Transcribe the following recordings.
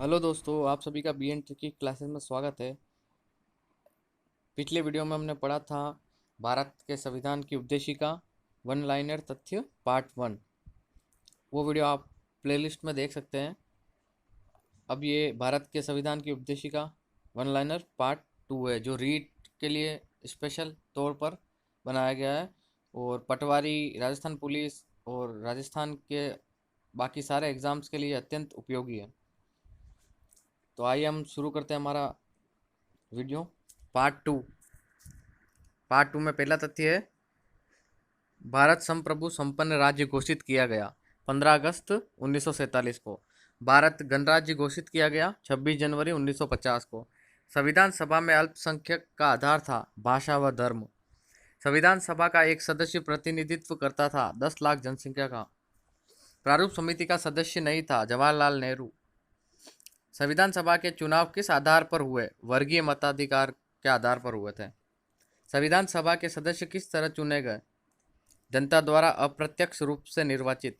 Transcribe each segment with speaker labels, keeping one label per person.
Speaker 1: Hello दोस्तों, आप सभी का BN की क्लासेस में स्वागत है। पिछले वीडियो में हमने पढ़ा था भारत के संविधान की उद्देशिका वन लाइनर तथ्य पार्ट 1। वो वीडियो आप प्लेलिस्ट में देख सकते हैं। अब ये भारत के संविधान की उद्देशिका वन लाइनर पार्ट 2 है, जो रीड के लिए स्पेशल तौर पर बनाया गया है और पटवारी, राजस्थान पुलिस और राजस्थान के बाकी सारे एग्ज़ाम्स के लिए अत्यंत उपयोगी है। तो आइए हम शुरू करते हैं हमारा वीडियो। पार्ट 2। पार्ट 2 में पहला तथ्य है, भारत संप्रभु संपन्न राज्य घोषित किया गया 15 अगस्त 1947 को। भारत गणराज्य घोषित किया गया 26 जनवरी 1950 को। संविधान सभा में अल्पसंख्यक का आधार था भाषा व धर्म। संविधान सभा का एक सदस्य प्रतिनिधित्व करता था 10 लाख जनसंख्या का। प्रारूप समिति का सदस्य नहीं था जवाहरलाल नेहरू। संविधान सभा के चुनाव किस आधार पर हुए? वर्गीय मताधिकार के आधार पर हुए थे। संविधान सभा के सदस्य किस तरह चुने गए? जनता द्वारा अप्रत्यक्ष रूप से निर्वाचित।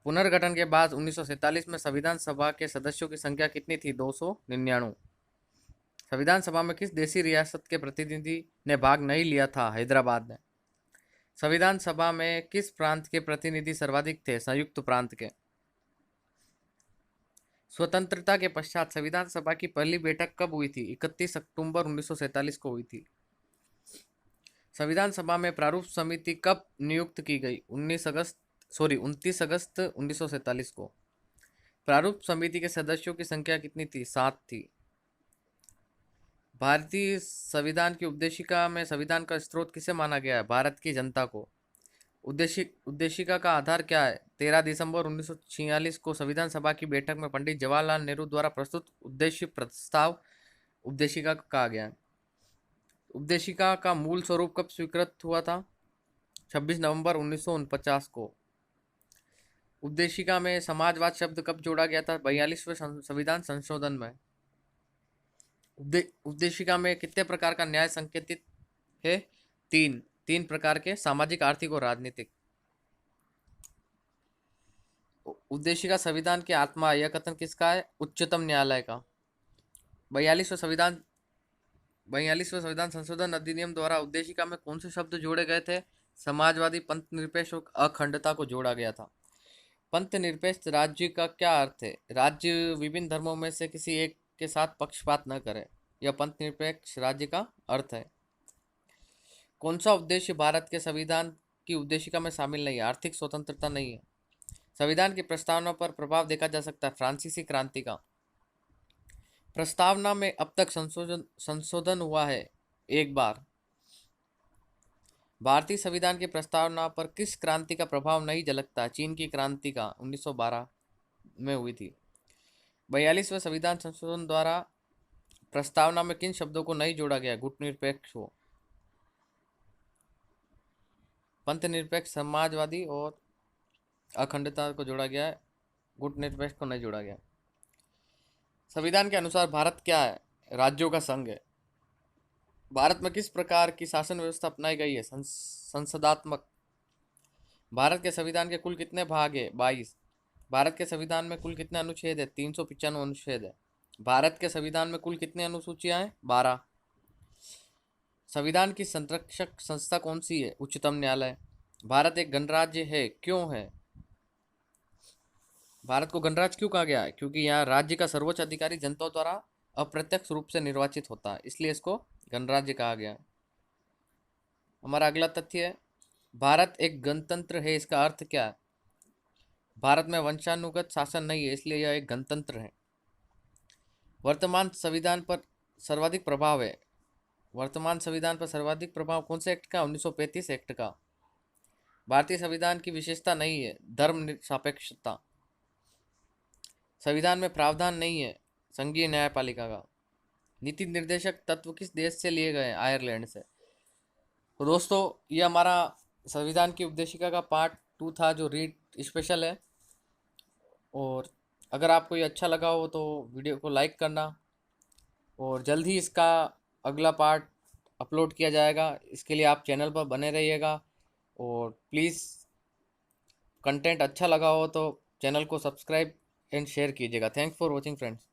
Speaker 1: पुनर्गठन के बाद 1947 में संविधान सभा के सदस्यों की संख्या कितनी थी? 299। संविधान सभा में किस देशी रियासत के प्रतिनिधि ने भाग नहीं लिया था? हैदराबाद ने। संविधान सभा में किस प्रांत के प्रतिनिधि सर्वाधिक थे? संयुक्त प्रांत के। स्वतंत्रता के पश्चात संविधान सभा की पहली बैठक कब हुई थी? 31 अक्टूबर 1947 को हुई थी। संविधान सभा में प्रारूप समिति कब नियुक्त की गई? 29 अगस्त 1947 को। प्रारूप समिति के सदस्यों की संख्या कितनी थी? 7 थी। भारतीय संविधान की उद्देशिका में संविधान का स्रोत किसे माना गया है? भारत की जनता को। उद्देशिका का आधार क्या है? 13 दिसंबर 1946 को संविधान सभा की बैठक में पंडित जवाहरलाल नेहरू द्वारा प्रस्तुत उद्देश्य प्रस्ताव उद्देशिका कहा गया है। उद्देशिका का मूल स्वरूप कब स्वीकृत हुआ था? 26 नवंबर 1949 को। उद्देशिका में समाजवाद शब्द कब जोड़ा गया था? 42वें संविधान संशोधन में। उद्देशिका में कितने प्रकार का न्याय संकेतित है? तीन प्रकार के, सामाजिक, आर्थिक और राजनीतिक। उद्देशिका संविधान की आत्मा, यह कथन किसका है? उच्चतम न्यायालय का। 42वें संविधान संशोधन अधिनियम द्वारा उद्देशिका में कौन से शब्द जोड़े गए थे? समाजवादी, पंथ निरपेक्ष और अखंडता को जोड़ा गया था। पंथ निरपेक्ष राज्य का क्या अर्थ है? राज्य विभिन्न धर्मों में से किसी एक के साथ पक्षपात न करे, यह पंथ निरपेक्ष राज्य का अर्थ है। कौन सा उद्देश्य भारत के संविधान की उद्देशिका में शामिल नहीं है? आर्थिक स्वतंत्रता नहीं है। संविधान की प्रस्तावना पर प्रभाव देखा जा सकता है फ्रांसीसी क्रांति का। प्रस्तावना में अब तक संशोधन हुआ है एक बार। भारतीय संविधान की प्रस्तावना पर किस क्रांति का प्रभाव नहीं झलकता? चीन की क्रांति का 1912 में हुई थी। 42वें संविधान संशोधन द्वारा प्रस्तावना में किन शब्दों को नहीं जोड़ा गया? गुटनिरपेक्ष हो, पंथ निरपेक्ष, समाजवादी और अखंडता को जोड़ा गया है, गुटनिरपेक्ष को नहीं जोड़ा गया। संविधान के अनुसार भारत क्या है? राज्यों का संघ है। भारत में किस प्रकार की शासन व्यवस्था अपनाई गई है? संसदात्मक। भारत के संविधान के कुल कितने भाग है? 22। भारत के संविधान में कुल कितने अनुच्छेद है? 395 अनुच्छेद है। भारत के संविधान में कुल कितनी अनुसूचियां हैं? 12। संविधान की संरक्षक संस्था कौन सी है? उच्चतम न्यायालय। भारत एक गणराज्य है, क्यों है? भारत को गणराज्य क्यों कहा गया है? क्योंकि यहाँ राज्य का सर्वोच्च अधिकारी जनता द्वारा अप्रत्यक्ष रूप से निर्वाचित होता है, इसलिए इसको गणराज्य कहा गया है। हमारा अगला तथ्य है, भारत एक गणतंत्र है, इसका अर्थ क्या है? भारत में वंशानुगत शासन नहीं है, इसलिए यह एक गणतंत्र है। वर्तमान संविधान पर सर्वाधिक प्रभाव है। वर्तमान संविधान पर सर्वाधिक प्रभाव कौन से एक्ट का? 1935 एक्ट का। भारतीय संविधान की विशेषता नहीं है धर्म सापेक्षता। संविधान में प्रावधान नहीं है संघीय न्यायपालिका का। नीति निर्देशक तत्व किस देश से लिए गए? आयरलैंड से। तो दोस्तों, ये हमारा संविधान की उद्देशिका का पार्ट 2 था, जो रीड स्पेशल है। और अगर आपको ये अच्छा लगा हो तो वीडियो को लाइक करना, और जल्द ही इसका अगला पार्ट अपलोड किया जाएगा। इसके लिए आप चैनल पर बने रहिएगा, और प्लीज़ कंटेंट अच्छा लगा हो तो चैनल को सब्सक्राइब एंड शेयर कीजिएगा। Thanks for watching friends.